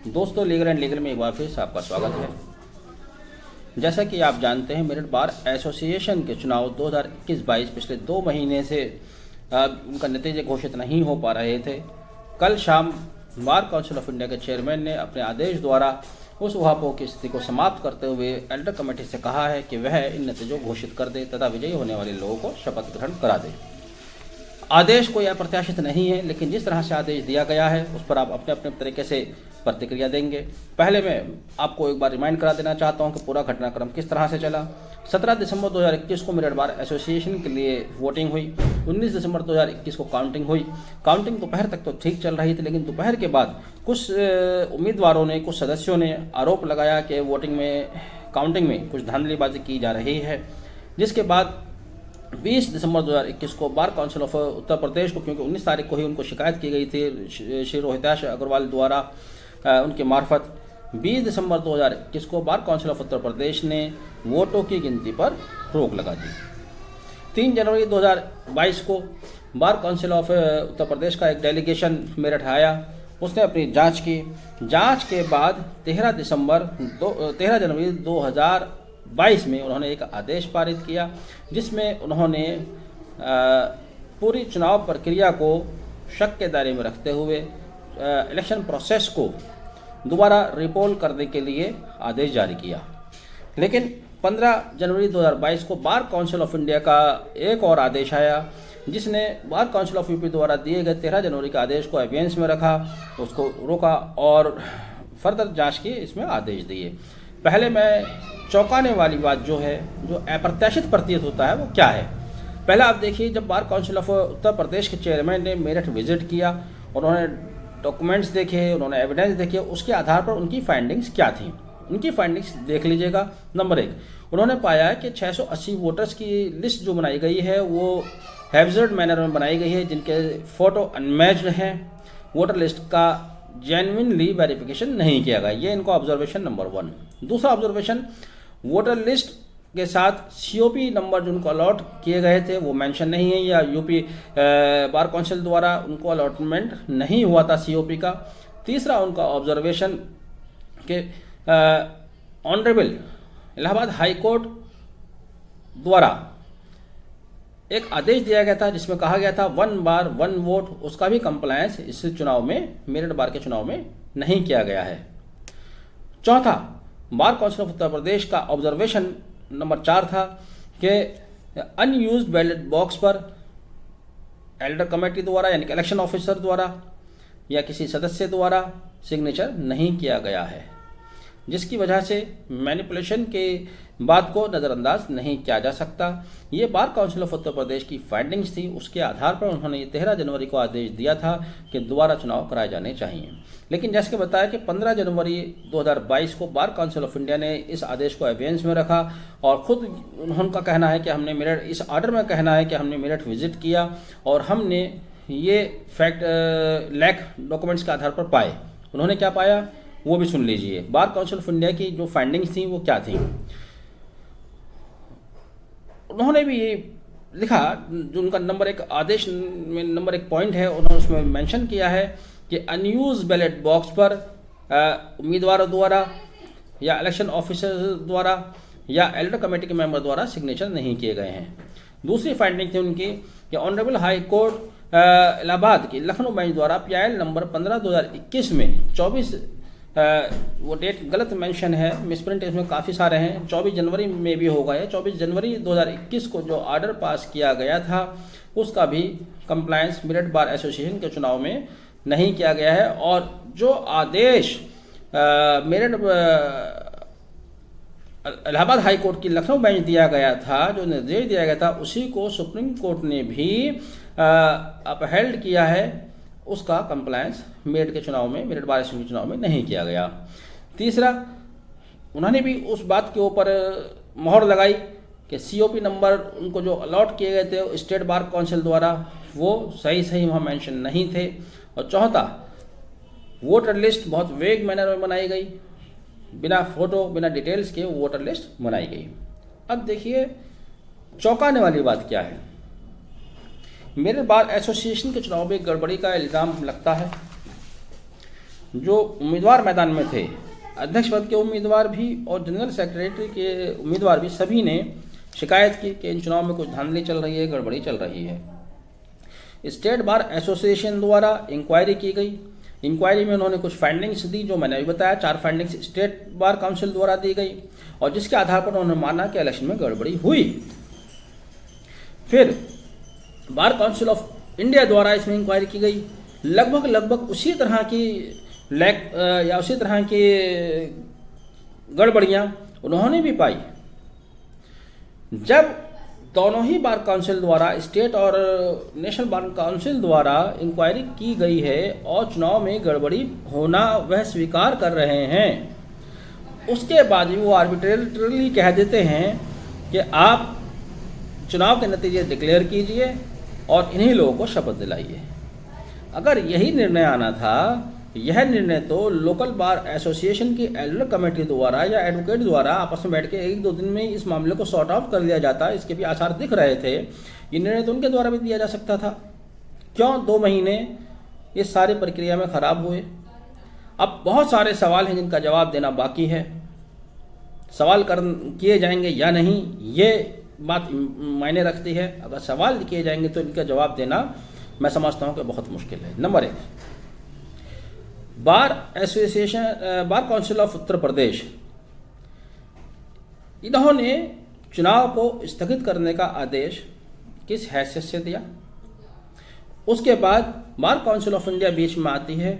दोस्तों, legal and legal में एक बार फिर से आपका स्वागत है। जैसा कि आप जानते हैं, मेरिट बार एसोसिएशन के चुनाव 2021-22 पिछले 2 महीने से उनका नतीजे घोषित नहीं हो पा रहे थे। कल शाम बार काउंसिल ऑफ इंडिया के चेयरमैन ने अपने आदेश द्वारा उस उहापोह की स्थिति को समाप्त करते हुए एल्डर कमेटी से कहा है कि वह इन नतीजों को घोषित कर दे तथा विजयी होने वाले लोगों को शपथ ग्रहण करा दे। आदेश कोई अप्रत्याशित नहीं है, लेकिन जिस तरह से आदेश दिया गया है उस पर आप अपने अपने तरीके से प्रतिक्रिया देंगे। पहले मैं आपको एक बार रिमाइंड करा देना चाहता हूं कि पूरा घटनाक्रम किस तरह से चला। 17 दिसंबर 2021 को मेरिट बार एसोसिएशन के लिए वोटिंग हुई। 19 दिसंबर 2021 को काउंटिंग हुई। काउंटिंग दोपहर तक तो ठीक चल रही थी, लेकिन दोपहर के बाद कुछ उम्मीदवारों ने, कुछ सदस्यों ने आरोप लगाया कि काउंटिंग में कुछ धांधलीबाजी की जा रही है। जिसके बाद 20 दिसंबर 2021 को बार काउंसिल ऑफ उत्तर प्रदेश को, क्योंकि 19 तारीख को ही उनको शिकायत की गई थी श्री रोहिताश अग्रवाल द्वारा उनके मार्फत, 20 दिसंबर 2021 को बार काउंसिल ऑफ उत्तर प्रदेश ने वोटों की गिनती पर रोक लगा दी। 3 जनवरी 2022 को बार काउंसिल ऑफ उत्तर प्रदेश का एक डेलीगेशन मेरठ आया। उसने अपनी जांच की। जांच के बाद 13 जनवरी 2022 में उन्होंने एक आदेश पारित किया, जिसमें उन्होंने पूरी चुनाव प्रक्रिया को शक के दायरे में रखते हुए इलेक्शन प्रोसेस को दोबारा रिपोल करने के लिए आदेश जारी किया। लेकिन 15 जनवरी 2022 को बार काउंसिल ऑफ इंडिया का एक और आदेश आया, जिसने बार काउंसिल ऑफ यूपी द्वारा दिए गए 13 जनवरी के आदेश को एबियंस में रखा, उसको रोका और फर्दर जांच के इसमें आदेश दिए। पहले मैं चौंकाने वाली बात जो अप्रत्याशित प्रतीत होता है वो क्या है। पहले आप देखिए, जब बार काउंसिल ऑफ उत्तर प्रदेश के चेयरमैन ने मेरठ विजिट किया, उन्होंने डॉक्यूमेंट्स देखे, उन्होंने एविडेंस देखे, उसके आधार पर उनकी फाइंडिंग्स क्या थी। उनकी फाइंडिंग्स देख लीजिएगा। नंबर 1, उन्होंने पाया है कि 680 वोटर्स की लिस्ट जो बनाई गई है वो हैब्जर्ड मैनर में बनाई गई है, जिनके फोटो अनमैच्ड हैं। वोटर लिस्ट का जेन्युइनली वेरिफिकेशन नहीं किया गया। ये इनको ऑब्जर्वेशन नंबर 1। दूसरा ऑब्जर्वेशन, वोटर लिस्ट के साथ सीओपी नंबर जो उनको अलॉट किए गए थे वो मेंशन नहीं है, या यूपी बार काउंसिल द्वारा उनको अलॉटमेंट नहीं हुआ था सीओपी का। तीसरा उनका ऑब्जर्वेशन के ऑनरेबल इलाहाबाद हाई कोर्ट द्वारा एक आदेश दिया गया था, जिसमें कहा गया था 1 बार 1 वोट, उसका भी कंप्लायंस इस चुनाव में, मेरिट बार के चुनाव में नहीं किया गया है। चौथा, बार काउंसिल ऑफ उत्तर प्रदेश का ऑब्जर्वेशन नंबर 4 था कि अनयूज्ड बैलेट बॉक्स पर एल्डर कमेटी द्वारा, यानी कि इलेक्शन ऑफिसर द्वारा या किसी सदस्य द्वारा सिग्नेचर नहीं किया गया है, जिसकी वजह से मैनिपुलेशन के बात को नज़रअंदाज नहीं किया जा सकता। ये बार काउंसिल ऑफ उत्तर प्रदेश की फाइंडिंग्स थी। उसके आधार पर उन्होंने 13 जनवरी को आदेश दिया था कि दोबारा चुनाव कराए जाने चाहिए। लेकिन जैसे कि बताया कि 15 जनवरी 2022 को बार काउंसिल ऑफ इंडिया ने इस आदेश को एबियंस में रखा और खुद उनका कहना है कि हमने मेरठ, इस आर्डर में कहना है कि हमने मेरठ विजिट किया और हमने ये फैक्ट लैक डॉक्यूमेंट्स के आधार पर पाए। उन्होंने क्या पाया वो भी सुन लीजिए। बार काउंसिल ऑफ इंडिया की जो फाइंडिंग्स थी वो क्या थी। उन्होंने भी ये लिखा, जो उनका नंबर 1 आदेश में नंबर 1 पॉइंट है, उन्होंने उसमें मेंशन किया है कि अनयूज्ड बैलेट बॉक्स पर उम्मीदवारों द्वारा या इलेक्शन ऑफिसर द्वारा या एल्डर कमेटी के मेंबर द्वारा सिग्नेचर नहीं किए गए हैं। दूसरी फाइंडिंग थी उनकी कि ऑनरेबल हाई कोर्ट इलाहाबाद की लखनऊ बेंच द्वारा PIL नंबर 15/2021 में 24 वो डेट गलत मेंशन है, मिसप्रिंट इसमें काफ़ी सारे हैं, 24 जनवरी में भी होगा। 24 जनवरी 2021 को जो ऑर्डर पास किया गया था उसका भी कंप्लायंस मेरिट बार एसोसिएशन के चुनाव में नहीं किया गया है। और जो आदेश मेरिट इलाहाबाद हाई कोर्ट की लखनऊ बेंच दिया गया था, जो निर्देश दिया गया था, उसी को सुप्रीम कोर्ट ने भी अपहेल्ड किया है। उसका कंप्लायंस मेरिट के चुनाव में, मेरिट बार एसोसिएशन के चुनाव में नहीं किया गया। तीसरा, उन्होंने भी उस बात के ऊपर मोहर लगाई कि सीओपी नंबर उनको जो अलॉट किए गए थे स्टेट बार काउंसिल द्वारा वो सही वहाँ मेंशन नहीं थे। और चौथा, वोटर लिस्ट बहुत वेग मैनर में बनाई गई, बिना फोटो, बिना डिटेल्स के वोटर लिस्ट बनाई गई। अब देखिए चौंकाने वाली बात क्या है। मेरिट बार एसोसिएशन के चुनाव में गड़बड़ी का इल्ज़ाम लगता है। जो उम्मीदवार मैदान में थे, अध्यक्ष पद के उम्मीदवार भी और जनरल सेक्रेटरी के उम्मीदवार भी, सभी ने शिकायत की कि इन चुनाव में कुछ धांधली चल रही है, गड़बड़ी चल रही है। स्टेट बार एसोसिएशन द्वारा इंक्वायरी की गई। इंक्वायरी में उन्होंने कुछ फाइंडिंग्स दी, जो मैंने अभी बताया। 4 फाइंडिंग्स स्टेट बार काउंसिल द्वारा दी गई और जिसके आधार पर उन्होंने माना कि इलेक्शन में गड़बड़ी हुई। फिर बार काउंसिल ऑफ इंडिया द्वारा इसमें इंक्वायरी की गई। लगभग उसी तरह की उसी तरह की गड़बड़ियां उन्होंने भी पाई। जब दोनों ही बार काउंसिल द्वारा, स्टेट और नेशनल बार काउंसिल द्वारा इंक्वायरी की गई है और चुनाव में गड़बड़ी होना वह स्वीकार कर रहे हैं, उसके बाद भी वो आर्बिट्रेरली कह देते हैं कि आप चुनाव के नतीजे डिक्लेयर कीजिए और इन्हीं लोगों को शपथ दिलाइए। अगर यही निर्णय आना था, यह निर्णय तो लोकल बार एसोसिएशन की एल्डर कमेटी द्वारा या एडवोकेट द्वारा आपस में बैठ के 1-2 दिन में इस मामले को सॉर्ट आउट कर लिया जाता। इसके भी आसार दिख रहे थे। ये निर्णय तो उनके द्वारा भी दिया जा सकता था। क्यों 2 महीने इस सारी प्रक्रिया में खराब हुए? अब बहुत सारे सवाल हैं जिनका जवाब देना बाकी है। सवाल किए जाएंगे या नहीं, ये बात मायने रखती है। अगर सवाल किए जाएंगे तो इनका जवाब देना मैं समझता हूँ कि बहुत मुश्किल है। Number 1, bar association, bar council of Uttar Pradesh, इन्होंने चुनाव को स्थगित करने का आदेश किस हैसियत से दिया? उसके बाद बार काउंसिल ऑफ इंडिया बीच में आती है।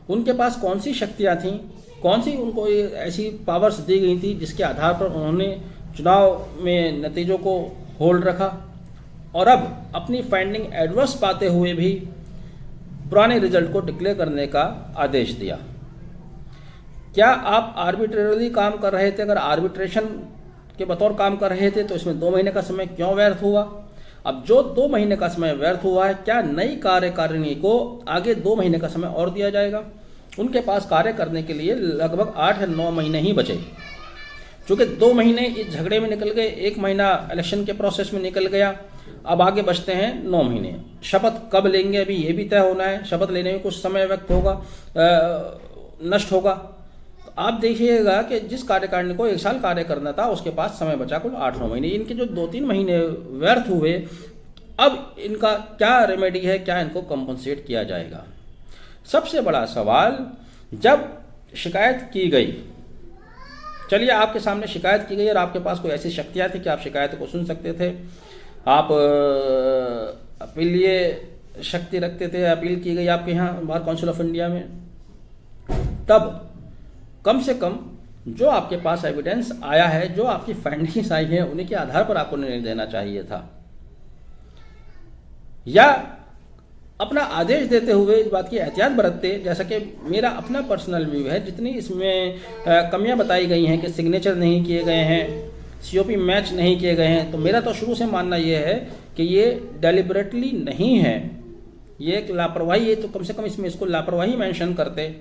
उनके पास कौन सी शक्तियां थीं, कौन सी उनको ऐसी पावर्स दी गई थी जिसके आधार पर उन्होंने चुनाव में नतीजों को होल्ड रखा और अब अपनी फाइंडिंग एडवर्स पाते हुए भी पुराने रिजल्ट को डिक्लेयर करने का आदेश दिया? क्या आप आर्बिट्रेरली काम कर रहे थे? अगर आर्बिट्रेशन के बतौर काम कर रहे थे तो इसमें 2 महीने का समय क्यों व्यर्थ हुआ? अब जो 2 महीने का समय व्यर्थ हुआ है, क्या नई कार्यकारिणी को आगे 2 महीने का समय और दिया जाएगा? उनके पास कार्य करने के लिए लगभग 8 या 9 महीने ही बचे। चूँकि 2 महीने इस झगड़े में निकल गए, 1 महीना इलेक्शन के प्रोसेस में निकल गया, अब आगे बचते हैं 9 महीने। शपथ कब लेंगे अभी ये भी तय होना है। शपथ लेने में कुछ समय व्यक्त होगा, नष्ट होगा। तो आप देखिएगा कि जिस कार्यकारिणी को 1 साल कार्य करना था उसके पास समय बचा कुल 8-9 महीने। इनके जो 2-3 महीने व्यर्थ हुए, अब इनका क्या रेमेडी है, क्या इनको कंपनसेट किया जाएगा? सबसे बड़ा सवाल, जब शिकायत की गई, चलिए आपके सामने शिकायत की गई और आपके पास कोई ऐसी शक्तियाँ थी कि आप शिकायत को सुन सकते थे, आप अपीलीय शक्ति रखते थे, अपील की गई आपके यहाँ बार काउंसिल ऑफ इंडिया में, तब कम से कम जो आपके पास एविडेंस आया है, जो आपकी फाइंडिंग्स आई हैं, उन्हीं के आधार पर आपको निर्णय देना चाहिए था। या अपना आदेश देते हुए इस बात की एहतियात बरतते, जैसा कि मेरा अपना पर्सनल व्यू है। जितनी इसमें कमियां बताई गई हैं कि सिग्नेचर नहीं किए गए हैं, सीओपी मैच नहीं किए गए हैं, तो मेरा तो शुरू से मानना यह है कि ये डेलिबरेटली नहीं है, ये एक लापरवाही है। तो कम से कम इसमें इसको लापरवाही मेंशन करते।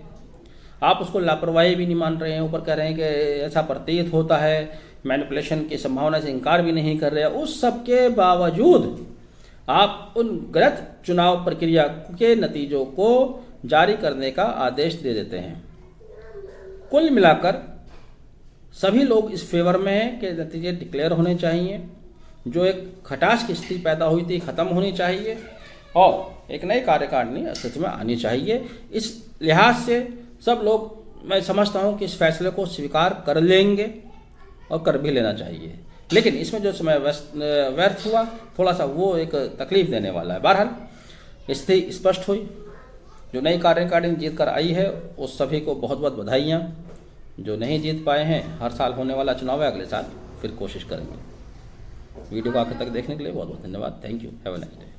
आप उसको लापरवाही भी नहीं मान रहे हैं, ऊपर कह रहे हैं कि ऐसा प्रतीत होता है, मैनिपुलेशन की संभावना से इनकार भी नहीं कर रहे हैं। उस सब के बावजूद आप उन गलत चुनाव प्रक्रिया के नतीजों को जारी करने का आदेश दे देते हैं। कुल मिलाकर सभी लोग इस फेवर में हैं कि नतीजे डिक्लेयर होने चाहिए, जो एक खटास की स्थिति पैदा हुई थी खत्म होनी चाहिए और एक नई कार्यकारिणी अस्तित्व में आनी चाहिए। इस लिहाज से सब लोग, मैं समझता हूं कि इस फैसले को स्वीकार कर लेंगे और कर भी लेना चाहिए। लेकिन इसमें जो समय व्यर्थ हुआ, थोड़ा सा वो एक तकलीफ देने वाला है। बहरहाल स्थिति स्पष्ट हुई। जो नई कार्यकारिणी जीत कर आई है उस सभी को बहुत बहुत बधाइयाँ। जो नहीं जीत पाए हैं, हर साल होने वाला चुनाव है, अगले साल फिर कोशिश करेंगे। वीडियो को आखिर तक देखने के लिए बहुत बहुत धन्यवाद। Thank you. Have a nice day.